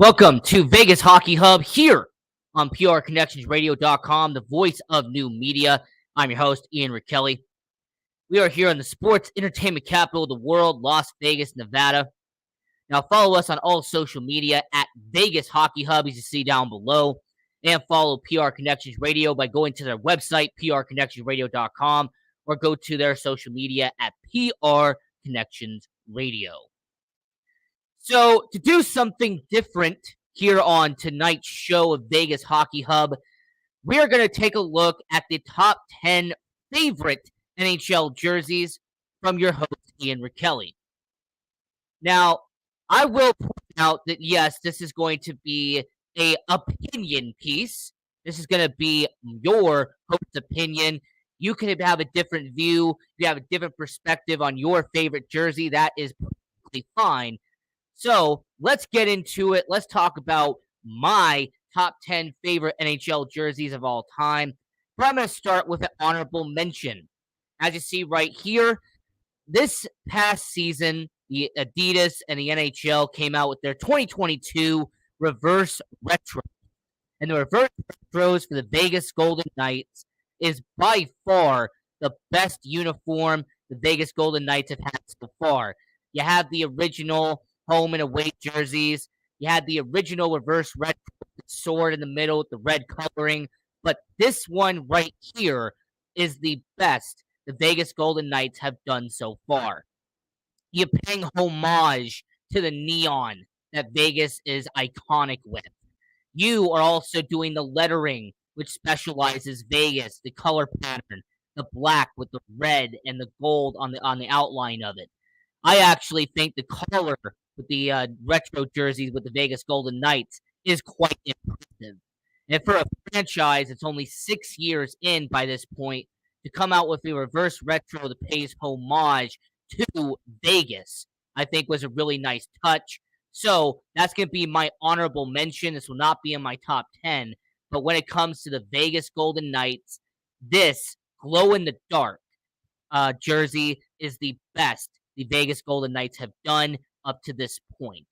Welcome to Vegas Hockey Hub here on PRConnectionsRadio.com, the voice of new media. I'm your host, Ian Kelly. We are here in the sports entertainment capital of the world, Las Vegas, Nevada. Now follow us on all social media at Vegas Hockey Hub, as you see down below, and follow PR Connections Radio by going to their website, PRConnectionsRadio.com, or go to their social media at PR Connections Radio. So, to do something different here on tonight's show of Vegas Hockey Hub, we are going to take a look at the top 10 favorite NHL jerseys from your host, Ian Kelly. Now, I will point out that, yes, this is going to be an opinion piece. This is going to be your host's opinion. You can have a different view. You have a different perspective on your favorite jersey. That is perfectly fine. So let's get into it. Let's talk about my top 10 favorite NHL jerseys of all time. But I'm going to start with an honorable mention. As you see right here, this past season, the Adidas and the NHL came out with their 2022 Reverse Retro. And the Reverse Retros for the Vegas Golden Knights is by far the best uniform the Vegas Golden Knights have had so far. You have the original home and away jerseys. You had the original reverse red sword in the middle with the red coloring. But this one right here is the best the Vegas Golden Knights have done so far. You're paying homage to the neon that Vegas is iconic with. You are also doing the lettering, which specializes Vegas, the color pattern, the black with the red and the gold on the outline of it. I actually think the color with the retro jerseys with the Vegas Golden Knights is quite impressive. And for a franchise that's only 6 years in by this point, to come out with a reverse retro that pays homage to Vegas, I think was a really nice touch. So that's going to be my honorable mention. This will not be in my top 10. But when it comes to the Vegas Golden Knights, this glow-in-the-dark jersey is the best the Vegas Golden Knights have done up to this point.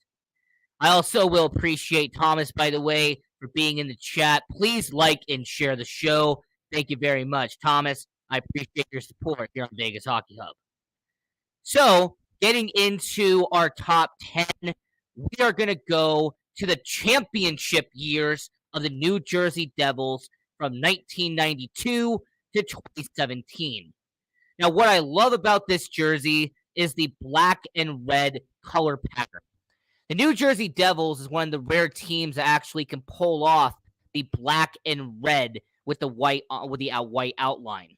I also will appreciate Thomas, by the way, for being in the chat. Please like and share the show. Thank you very much, Thomas. I appreciate your support here on Vegas Hockey Hub. So, getting into our top 10, we are going to go to the championship years of the New Jersey Devils from 1992 to 2017. Now, what I love about this jersey is the black and red color pattern. The New Jersey Devils is one of the rare teams that actually can pull off the black and red with the white outline.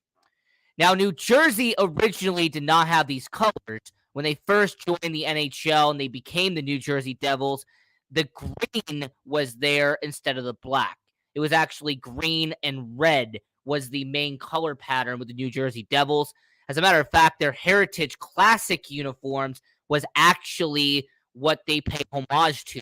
Now, New Jersey originally did not have these colors. When they first joined the NHL and they became the New Jersey Devils, the green was there instead of the black. It was actually green and red was the main color pattern with the New Jersey Devils. As a matter of fact, their Heritage Classic uniforms was actually what they pay homage to.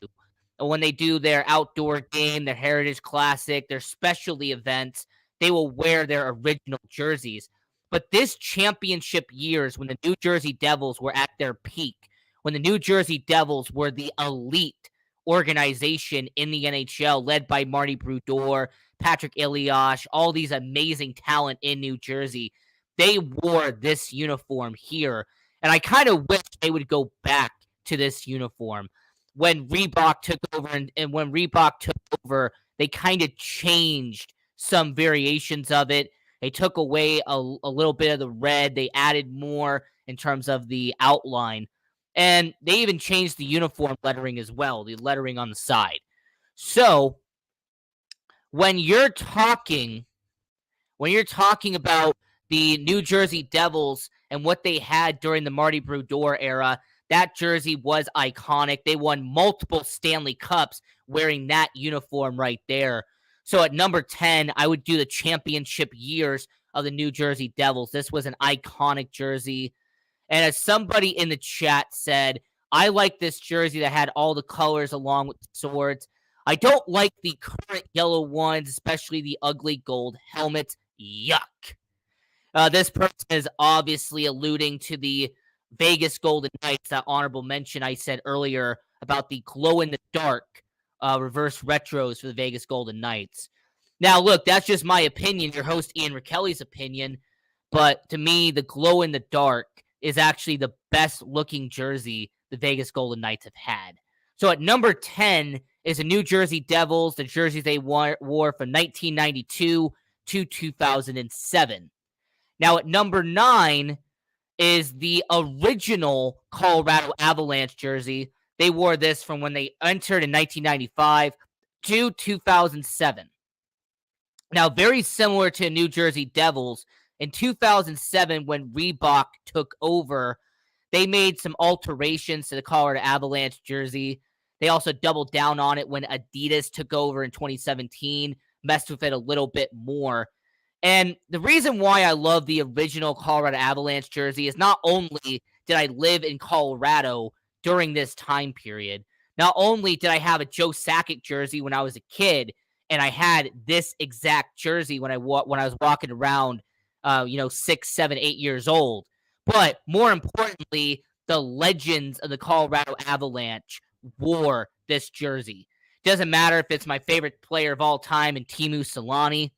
When they do their outdoor game, their Heritage Classic, their specialty events, they will wear their original jerseys. But this championship years, when the New Jersey Devils were at their peak, when the New Jersey Devils were the elite organization in the NHL, led by Marty Brodeur, Patrick Elias, all these amazing talent in New Jersey, they wore this uniform here. And I kind of wish they would go back to this uniform. When Reebok took over, and when Reebok took over, they kind of changed some variations of it. They took away a little bit of the red. They added more in terms of the outline. And they even changed the uniform lettering as well, the lettering on the side. So when you're talking about the New Jersey Devils and what they had during the Marty Brodeur era, that jersey was iconic. They won multiple Stanley Cups wearing that uniform right there. So at number 10, I would do the championship years of the New Jersey Devils. This was an iconic jersey. And as somebody in the chat said, I like this jersey that had all the colors along with the swords. I don't like the current yellow ones, especially the ugly gold helmets. Yuck. This person is obviously alluding to the Vegas Golden Knights, that honorable mention I said earlier about the glow-in-the-dark reverse retros for the Vegas Golden Knights. Now, look, that's just my opinion, your host Ian Rakelly's opinion, but to me, the glow in the dark is actually the best looking jersey the Vegas Golden Knights have had. So at number 10 is the New Jersey Devils, the jerseys they wore from 1992 to 2007. Now at number 9 is the original Colorado Avalanche jersey. They wore this from when they entered in 1995 to 2007. Now, very similar to New Jersey Devils, in 2007 when Reebok took over, they made some alterations to the Colorado Avalanche jersey. They also doubled down on it when Adidas took over in 2017, messed with it a little bit more. And the reason why I love the original Colorado Avalanche jersey is not only did I live in Colorado during this time period, not only did I have a Joe Sakic jersey when I was a kid, and I had this exact jersey when I was walking around, 6, 7, 8 years old, but more importantly, the legends of the Colorado Avalanche wore this jersey. Doesn't matter if it's my favorite player of all time in Teemu Selanne,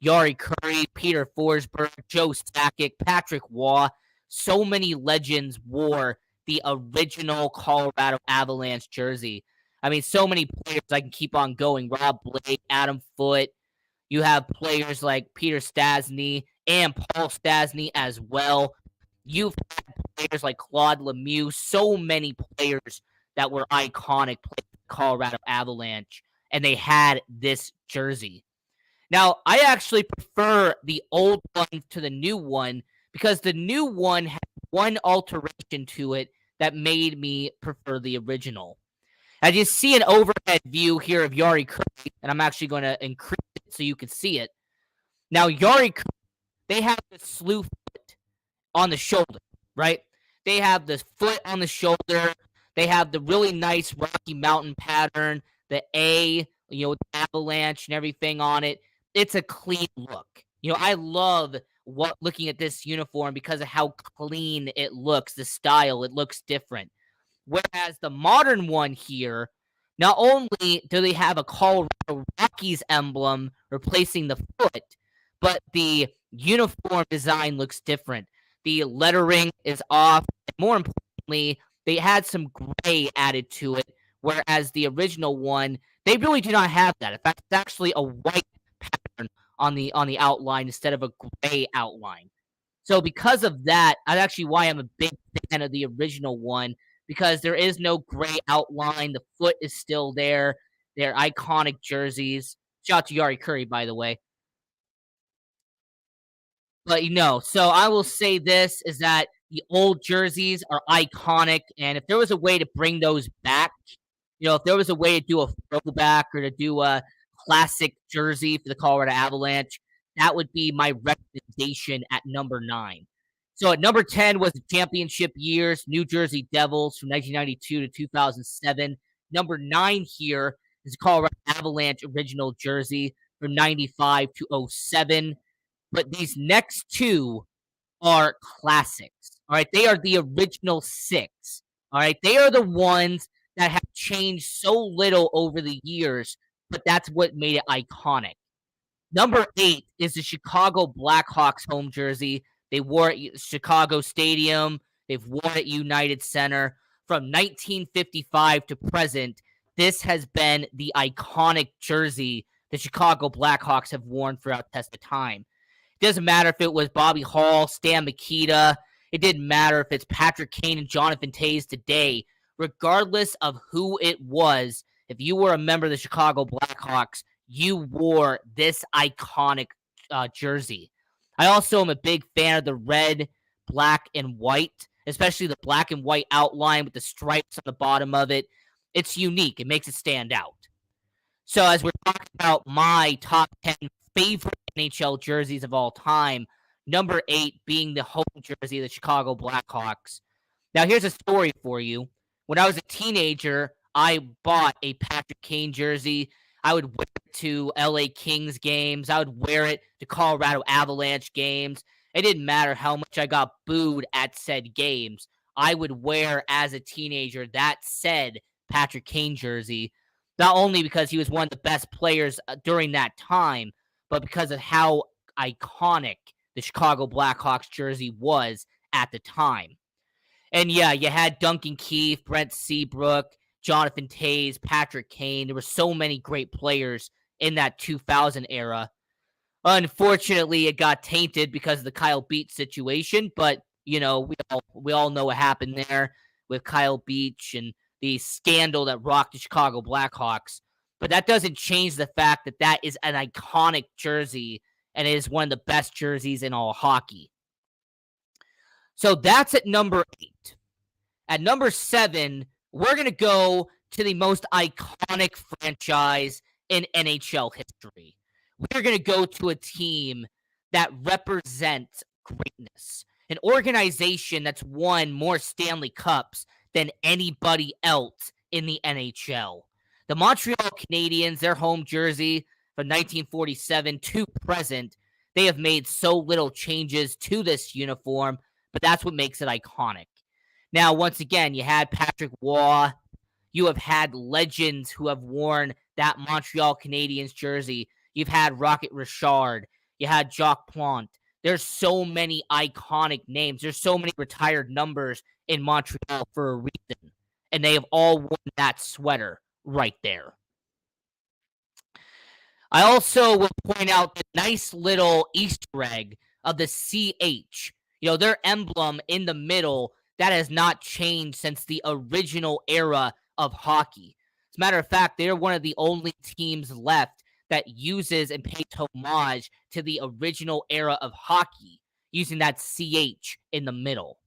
Jari Kurri, Peter Forsberg, Joe Sakic, Patrick Waugh. So many legends wore the original Colorado Avalanche jersey. I mean, so many players, I can keep on going. Rob Blake, Adam Foote. You have players like Peter Stastny and Paul Stastny as well. You've had players like Claude Lemieux. So many players that were iconic players for the Colorado Avalanche, and they had this jersey. Now, I actually prefer the old one to the new one because the new one had one alteration to it that made me prefer the original. As you see an overhead view here of Jari Kurri, and I'm actually going to increase it so you can see it. Now, Jari Kurri, they have the slew foot on the shoulder, right? They have the foot on the shoulder. They have the really nice Rocky Mountain pattern, the A, with the avalanche and everything on it. It's a clean look. I love looking at this uniform because of how clean it looks, the style. It looks different. Whereas the modern one here, not only do they have a Colorado Rockies emblem replacing the foot, but the uniform design looks different. The lettering is off. And more importantly, they had some gray added to it, whereas the original one, they really do not have that. In fact, it's actually a white pattern on the outline instead of a gray outline. So because of that, that's actually why I'm a big fan of the original one, because there is no gray outline. The foot is still there. They're iconic jerseys. Shout out to Jari Kurri, by the way. But so I will say this is that the old jerseys are iconic, and if there was a way to bring those back, if there was a way to do a throwback or to do a classic jersey for the Colorado Avalanche, that would be my recommendation at number 9. So at number 10 was the championship years, New Jersey Devils from 1992 to 2007. Number 9 here is the Colorado Avalanche original jersey from 95 to 07. But these next two are classics. All right. They are the original 6. All right. They are the ones that have changed so little over the years, but that's what made it iconic. Number 8 is the Chicago Blackhawks home jersey. They wore it at Chicago Stadium. They've worn it at United Center. From 1955 to present, this has been the iconic jersey the Chicago Blackhawks have worn throughout test of time. It doesn't matter if it was Bobby Hall, Stan Mikita. It didn't matter if it's Patrick Kane and Jonathan Toews today. Regardless of who it was, if you were a member of the Chicago Blackhawks, you wore this iconic jersey. I also am a big fan of the red, black, and white, especially the black and white outline with the stripes on the bottom of it. It's unique. It makes it stand out. So as we're talking about my top 10 favorite NHL jerseys of all time, number 8 being the home jersey of the Chicago Blackhawks. Now, here's a story for you. When I was a teenager, I bought a Patrick Kane jersey. I would wear it to LA Kings games. I would wear it to Colorado Avalanche games. It didn't matter how much I got booed at said games. I would wear, as a teenager, that said Patrick Kane jersey. Not only because he was one of the best players during that time, but because of how iconic the Chicago Blackhawks jersey was at the time. And yeah, you had Duncan Keith, Brent Seabrook, Jonathan Toews, Patrick Kane. There were so many great players in that 2000 era. Unfortunately, it got tainted because of the Kyle Beach situation, but we all know what happened there with Kyle Beach and the scandal that rocked the Chicago Blackhawks. But that doesn't change the fact that that is an iconic jersey and it is one of the best jerseys in all hockey. So that's at number 8. At number 7, we're going to go to the most iconic franchise in NHL history. We're going to go to a team that represents greatness, an organization that's won more Stanley Cups than anybody else in the NHL. The Montreal Canadiens, their home jersey from 1947 to present, they have made so little changes to this uniform, but that's what makes it iconic. Now, once again, you had Patrick Waugh. You have had legends who have worn that Montreal Canadiens jersey. You've had Rocket Richard. You had Jacques Plante. There's so many iconic names. There's so many retired numbers in Montreal for a reason. And they have all worn that sweater right there. I also will point out the nice little Easter egg of the CH. Their emblem in the middle, that has not changed since the original era of hockey. As a matter of fact, they're one of the only teams left that uses and pays homage to the original era of hockey, using that CH in the middle.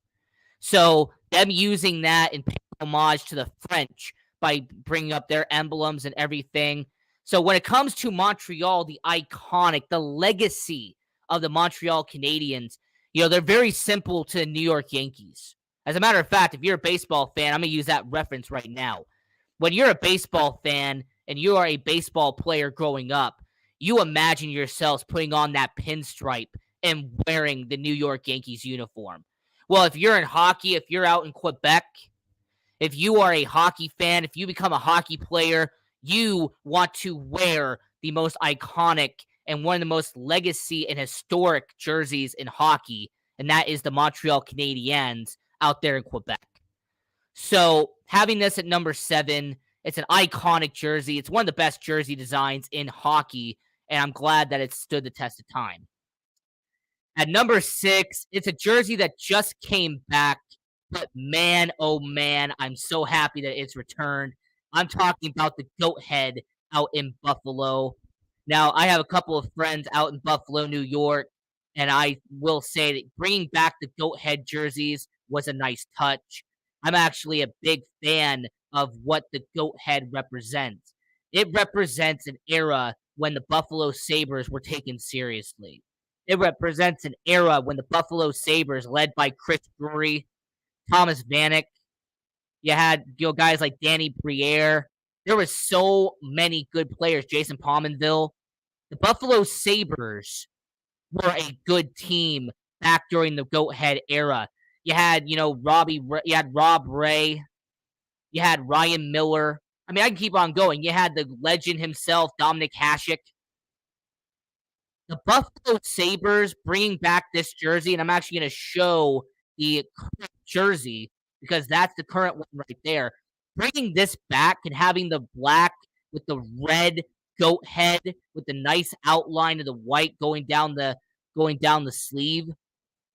So them using that and paying homage to the French by bringing up their emblems and everything. So when it comes to Montreal, the iconic, the legacy of the Montreal Canadiens, they're very simple to the New York Yankees. As a matter of fact, if you're a baseball fan, I'm going to use that reference right now. When you're a baseball fan and you are a baseball player growing up, you imagine yourselves putting on that pinstripe and wearing the New York Yankees uniform. Well, if you're in hockey, if you're out in Quebec, if you are a hockey fan, if you become a hockey player, you want to wear the most iconic and one of the most legacy and historic jerseys in hockey, and that is the Montreal Canadiens out there in Quebec. So having this at number 7, it's an iconic jersey. It's one of the best jersey designs in hockey, and I'm glad that it stood the test of time. At number 6, it's a jersey that just came back, but man, oh man, I'm so happy that it's returned. I'm talking about the goat head out in Buffalo. Now, I have a couple of friends out in Buffalo, New York, and I will say that bringing back the goat head jerseys was a nice touch. I'm actually a big fan of what the goat head represents. It represents an era when the Buffalo Sabres were taken seriously. It represents an era when the Buffalo Sabres, led by Chris Drury, Thomas Vanek, you had guys like Danny Briere. There was so many good players. Jason Pominville. The Buffalo Sabres were a good team back during the goat head era. You had, you had Rob Ray. You had Ryan Miller. I mean, I can keep on going. You had the legend himself, Dominic Hasek. The Buffalo Sabres bringing back this jersey, and I'm actually going to show the current jersey because that's the current one right there. Bringing this back and having the black with the red goat head with the nice outline of the white going down the sleeve.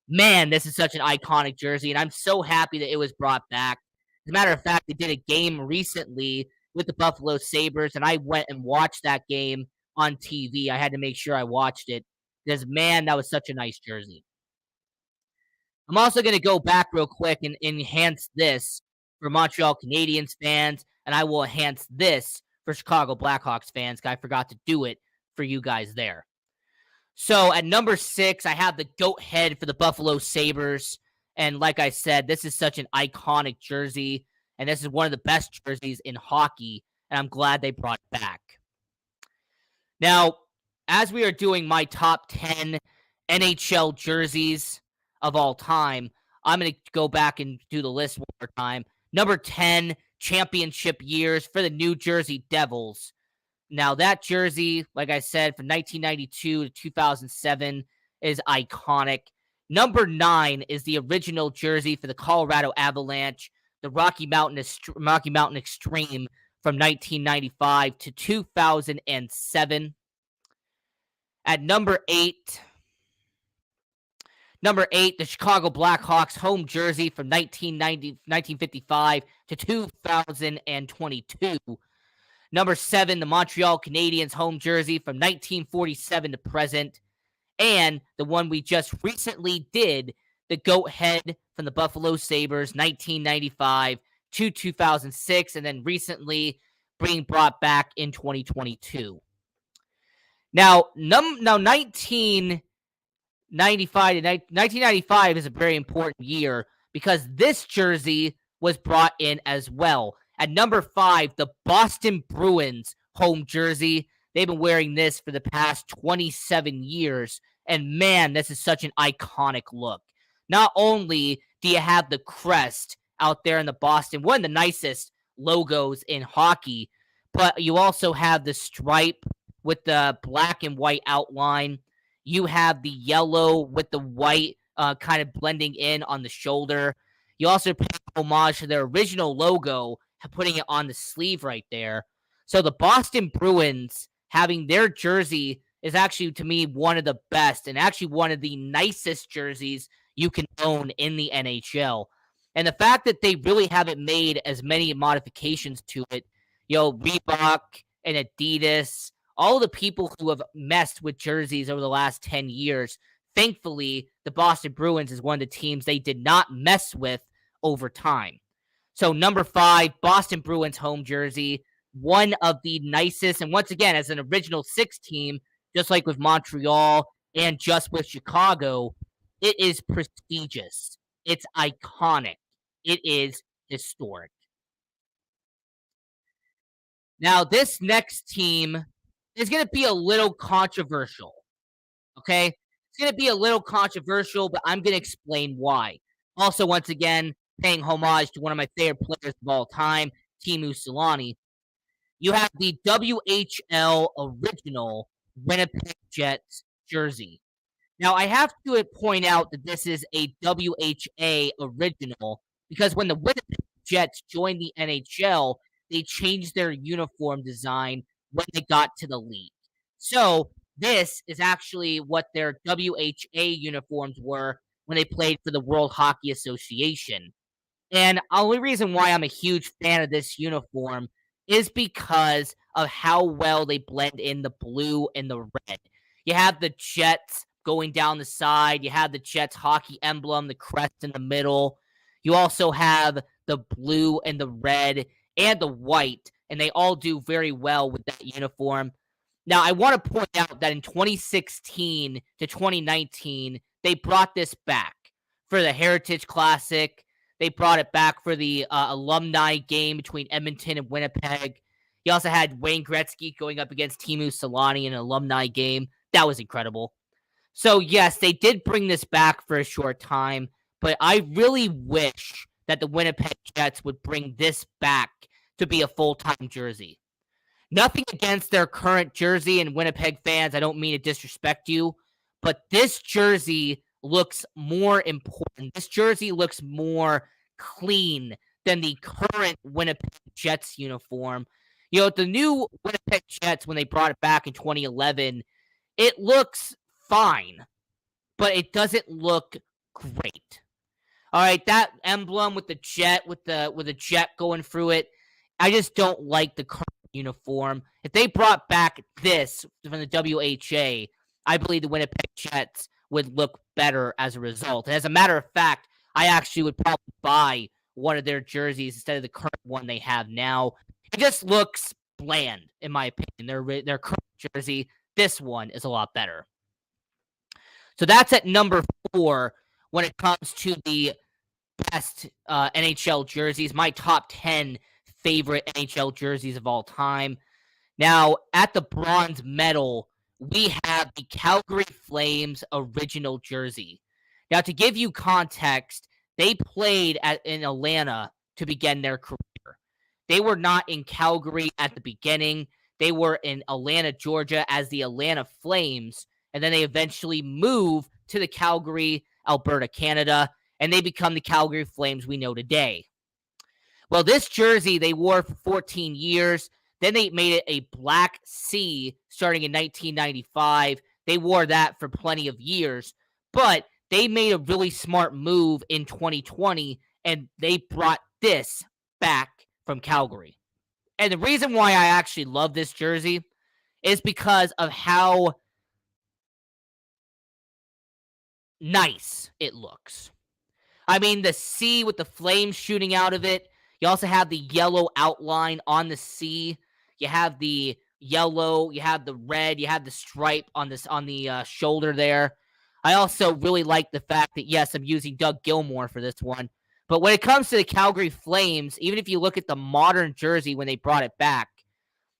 Man, this is such an iconic jersey, and I'm so happy that it was brought back. As a matter of fact, they did a game recently with the Buffalo Sabres, and I went and watched that game on TV. I had to make sure I watched it because, man, that was such a nice jersey. I'm also going to go back real quick and enhance this for Montreal Canadiens fans, and I will enhance this for Chicago Blackhawks fans. I forgot to do it for you guys there. So at number 6, I have the goat head for the Buffalo Sabres. And like I said, this is such an iconic jersey, and this is one of the best jerseys in hockey, and I'm glad they brought it back. Now, as we are doing my top 10 NHL jerseys of all time, I'm going to go back and do the list one more time. Number 10, championship years for the New Jersey Devils. Now, that jersey, like I said, from 1992 to 2007 is iconic. Number 9 is the original jersey for the Colorado Avalanche, the Rocky Mountain Extreme from 1995 to 2007. At number 8, the Chicago Blackhawks home jersey from 1955 to 2022. Number 7, the Montreal Canadiens home jersey from 1947 to present. And the one we just recently did, the goat head from the Buffalo Sabres, 1995 to 2006, and then recently being brought back in 2022. Now, 1995 is a very important year because this jersey was brought in as well. At number 5, the Boston Bruins home jersey. They've been wearing this for the past 27 years. And man, this is such an iconic look. Not only do you have the crest out there in the Boston, one of the nicest logos in hockey, but you also have the stripe with the black and white outline. You have the yellow with the white kind of blending in on the shoulder. You also pay homage to their original logo, putting it on the sleeve right there. So the Boston Bruins having their jersey is actually, to me, one of the best and actually one of the nicest jerseys you can own in the NHL. And the fact that they really haven't made as many modifications to it, Reebok and Adidas, all the people who have messed with jerseys over the last 10 years, thankfully, the Boston Bruins is one of the teams they did not mess with over time. So number 5, Boston Bruins home jersey, one of the nicest, and once again, as an original 6 team, just like with Montreal and just with Chicago, it is prestigious. It's iconic. It is historic. Now, this next team is going to be a little controversial, okay? It's going to be a little controversial, but I'm going to explain why. Also, once again, paying homage to one of my favorite players of all time, Teemu Selanne. You have the WHL original Winnipeg Jets jersey. Now, I have to point out that this is a WHA original because when the Winnipeg Jets joined the NHL, they changed their uniform design when they got to the league. So this is actually what their WHA uniforms were when they played for the World Hockey Association. And the only reason why I'm a huge fan of this uniform is because of how well they blend in the blue and the red. You have the Jets going down the side. You have the Jets hockey emblem, the crest in the middle. You also have the blue and the red and the white, and they all do very well with that uniform. Now, I want to point out that in 2016 to 2019, they brought this back for the Heritage Classic. They brought it back for the alumni game between Edmonton and Winnipeg. You also had Wayne Gretzky going up against Teemu Selanne in an alumni game. That was incredible. So, yes, they did bring this back for a short time, but I really wish that the Winnipeg Jets would bring this back to be a full-time jersey. Nothing against their current jersey, and Winnipeg fans, I don't mean to disrespect you, but this jersey looks more important. This jersey looks more clean than the current Winnipeg Jets uniform. The new Winnipeg Jets, when they brought it back in 2011, it looks fine, but it doesn't look great. All right, that emblem with the jet, with a jet going through it, I just don't like the current uniform. If they brought back this from the WHA, I believe the Winnipeg Jets would look better as a result. And as a matter of fact, I actually would probably buy one of their jerseys instead of the current one they have now. It just looks bland, in my opinion. Their current jersey, this one is a lot better. So that's at number 4 when it comes to the best NHL jerseys, my top 10 favorite NHL jerseys of all time. Now, at the bronze medal, we have the Calgary Flames original jersey. Now, to give you context, they played in Atlanta to begin their career. They were not in Calgary at the beginning. They were in Atlanta, Georgia as the Atlanta Flames, and then they eventually move to the Calgary, Alberta, Canada, and they become the Calgary Flames we know today. Well, this jersey they wore for 14 years. Then they made it a black C starting in 1995. They wore that for plenty of years, but they made a really smart move in 2020 and they brought this back from Calgary. And the reason why I actually love this jersey is because of how nice it looks. I mean, the C with the flames shooting out of it. You also have the yellow outline on the C. You have the yellow, you have the red, you have the stripe on the shoulder there. I also really like the fact that, yes, I'm using Doug Gilmour for this one. But when it comes to the Calgary Flames, even if you look at the modern jersey when they brought it back,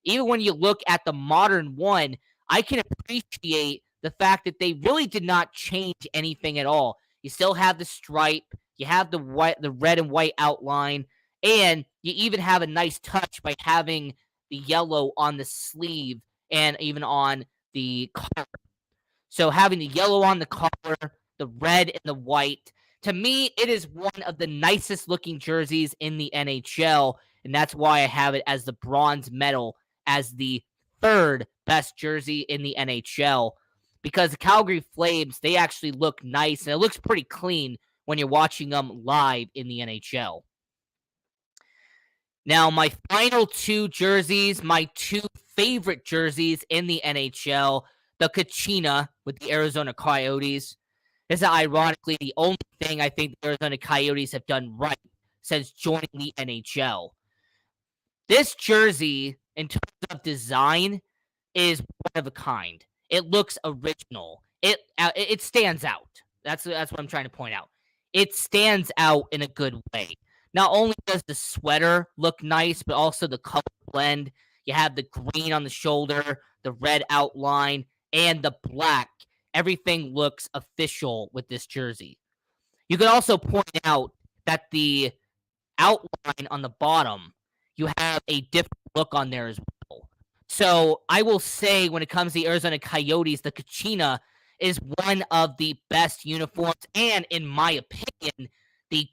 even when you look at the modern one, I can appreciate the fact that they really did not change anything at all. You still have the stripe, you have the red and white outline, and you even have a nice touch by having the yellow on the sleeve and even on the collar. So having the yellow on the collar, the red and the white, to me, it is one of the nicest looking jerseys in the NHL, and that's why I have it as the bronze medal as the third best jersey in the NHL. Because the Calgary Flames, they actually look nice, and it looks pretty clean when you're watching them live in the NHL. Now, my final two jerseys, my two favorite jerseys in the NHL, the Kachina with the Arizona Coyotes. This is ironically the only thing I think the Arizona Coyotes have done right since joining the NHL. This jersey, in terms of design, is one of a kind. It looks original. It stands out. That's what I'm trying to point out. It stands out in a good way. Not only does the sweater look nice, but also the color blend. You have the green on the shoulder, the red outline, and the black. Everything looks official with this jersey. You could also point out that the outline on the bottom, you have a different look on there as well. So I will say when it comes to the Arizona Coyotes, the Kachina is one of the best uniforms and, in my opinion, the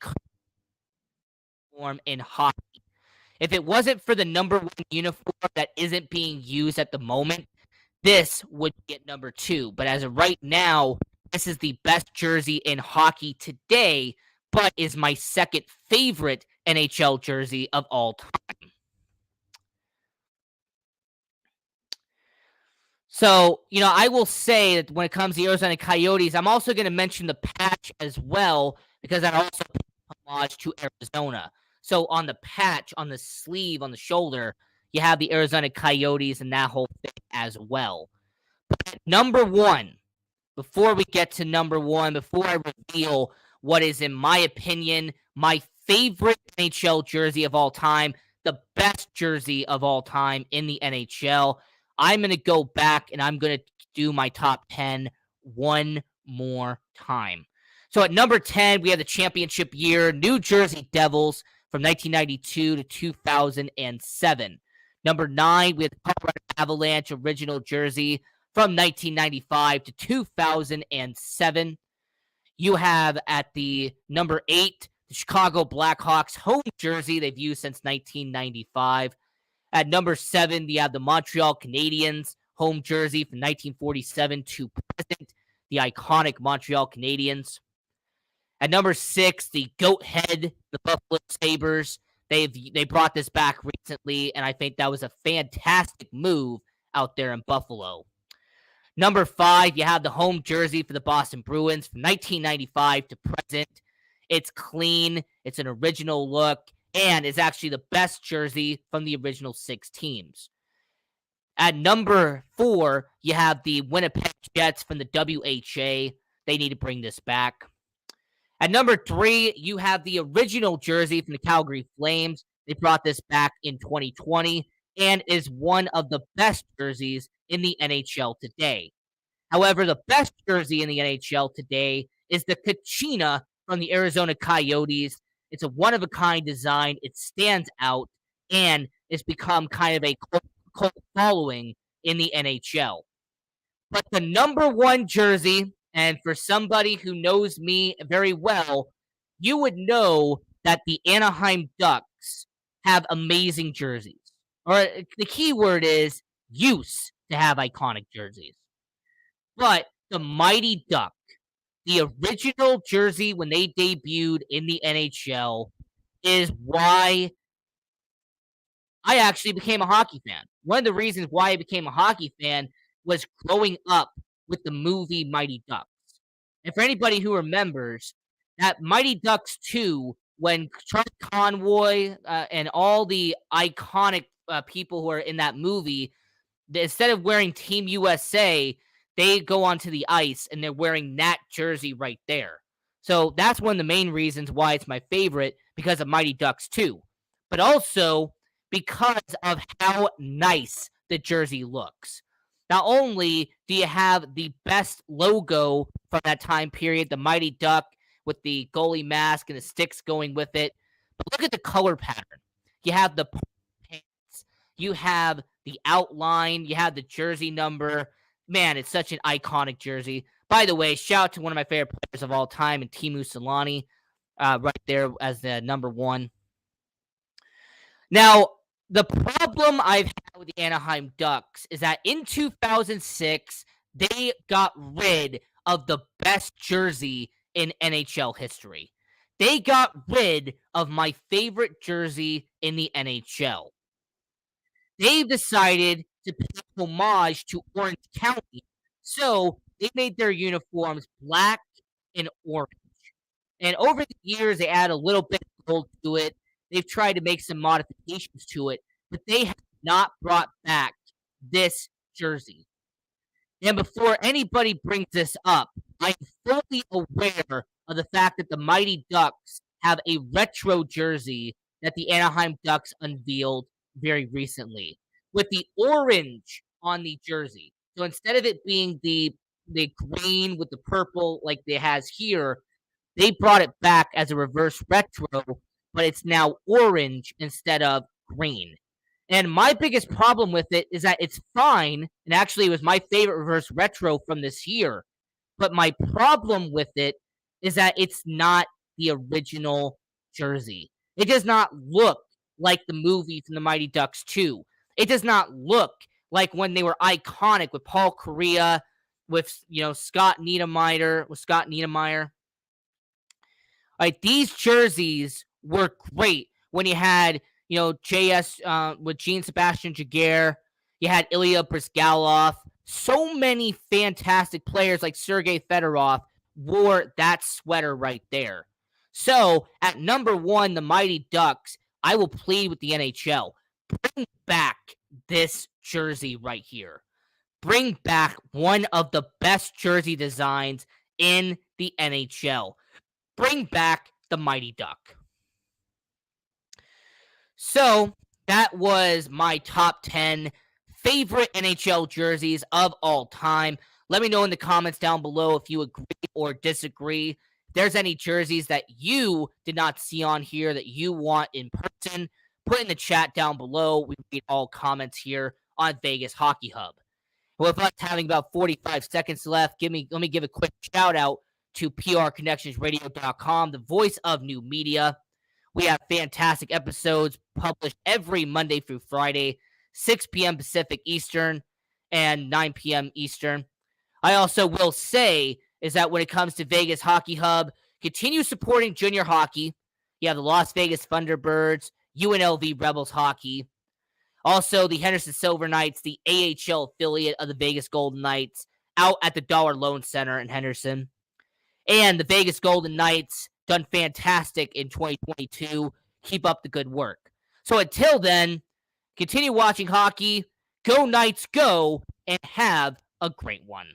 uniform in hockey. If it wasn't for the number one uniform that isn't being used at the moment, this would be at number two. But as of right now, this is the best jersey in hockey today, but is my second favorite NHL jersey of all time. So, I will say that when it comes to the Arizona Coyotes, I'm also going to mention the patch as well, because that also pays homage to Arizona. So on the patch, on the sleeve, on the shoulder, you have the Arizona Coyotes and that whole thing as well. But number one, before we get to number one, before I reveal what is, in my opinion, my favorite NHL jersey of all time, the best jersey of all time in the NHL, I'm going to go back and I'm going to do my top 10 one more time. So at number 10, we have the championship year, New Jersey Devils from 1992 to 2007. Number 9, we have the Colorado Avalanche original jersey from 1995 to 2007. You have at the number 8, the Chicago Blackhawks home jersey they've used since 1995. At number 7, you have the Montreal Canadiens home jersey from 1947 to present, the iconic Montreal Canadiens. At number 6, the goat head, the Buffalo Sabres. They brought this back recently, and I think that was a fantastic move out there in Buffalo. Number 5, you have the home jersey for the Boston Bruins from 1995 to present. It's clean, it's an original look, and is actually the best jersey from the original 6 teams. At number 4, you have the Winnipeg Jets from the WHA. They need to bring this back. At number 3, you have the original jersey from the Calgary Flames. They brought this back in 2020 and is one of the best jerseys in the NHL today. However, the best jersey in the NHL today is the Kachina from the Arizona Coyotes. It's a one-of-a-kind design. It stands out. and it's become kind of a cult following in the NHL. But the number one jersey, and for somebody who knows me very well, you would know that the Anaheim Ducks have amazing jerseys. Or the key word is used to have iconic jerseys. But the Mighty Duck, the original jersey when they debuted in the NHL, is why I actually became a hockey fan. One of the reasons why I became a hockey fan was growing up with the movie Mighty Ducks. And for anybody who remembers, that Mighty Ducks 2, when Charlie Conroy and all the iconic people who are in that movie, instead of wearing Team USA, they go onto the ice and they're wearing that jersey right there. So that's one of the main reasons why it's my favorite, because of Mighty Ducks 2. But also because of how nice the jersey looks. Not only do you have the best logo from that time period, the Mighty Duck with the goalie mask and the sticks going with it, but look at the color pattern. You have the pants, you have the outline, you have the jersey number. Man, it's such an iconic jersey. By the way, shout out to one of my favorite players of all time, and Teemu Selanne, right there as the number one. Now, the problem I've had with the Anaheim Ducks is that in 2006, they got rid of the best jersey in NHL history. They got rid of my favorite jersey in the NHL. They decided to pay homage to Orange County, so they made their uniforms black and orange. And over the years, they add a little bit of gold to it. They've tried to make some modifications to it, but they have not brought back this jersey. And before anybody brings this up, I'm fully aware of the fact that the Mighty Ducks have a retro jersey that the Anaheim Ducks unveiled very recently with the orange on the jersey. So instead of it being the green with the purple like it has here, they brought it back as a reverse retro, but it's now orange instead of green. And my biggest problem with it is that it's fine, and actually it was my favorite reverse retro from this year. But my problem with it is that it's not the original jersey. It does not look like the movie from the Mighty Ducks 2. It does not look like when they were iconic with Paul Kariya, with Scott Niedermayer, Like, these jerseys were great when you had, JS with Jean Sebastian Jaguar. You had Ilya Brizgalov. So many fantastic players like Sergei Fedorov wore that sweater right there. So at number one, the Mighty Ducks, I will plead with the NHL. Bring back this jersey right here. Bring back one of the best jersey designs in the NHL. Bring back the Mighty Duck. So that was my top 10 favorite NHL jerseys of all time. Let me know in the comments down below if you agree or disagree. If there's any jerseys that you did not see on here that you want in person, put in the chat down below. We read all comments here on Vegas Hockey Hub. With us having about 45 seconds left, let me give a quick shout out to prconnectionsradio.com, the voice of new media. We have fantastic episodes published every Monday through Friday, 6 p.m. Pacific Eastern and 9 p.m. Eastern. I also will say is that when it comes to Vegas Hockey Hub, continue supporting junior hockey. You have the Las Vegas Thunderbirds, UNLV Rebels Hockey. Also, the Henderson Silver Knights, the AHL affiliate of the Vegas Golden Knights, out at the Dollar Loan Center in Henderson. And the Vegas Golden Knights done fantastic in 2022. Keep up the good work. So until then, continue watching hockey. Go Knights, go, and have a great one.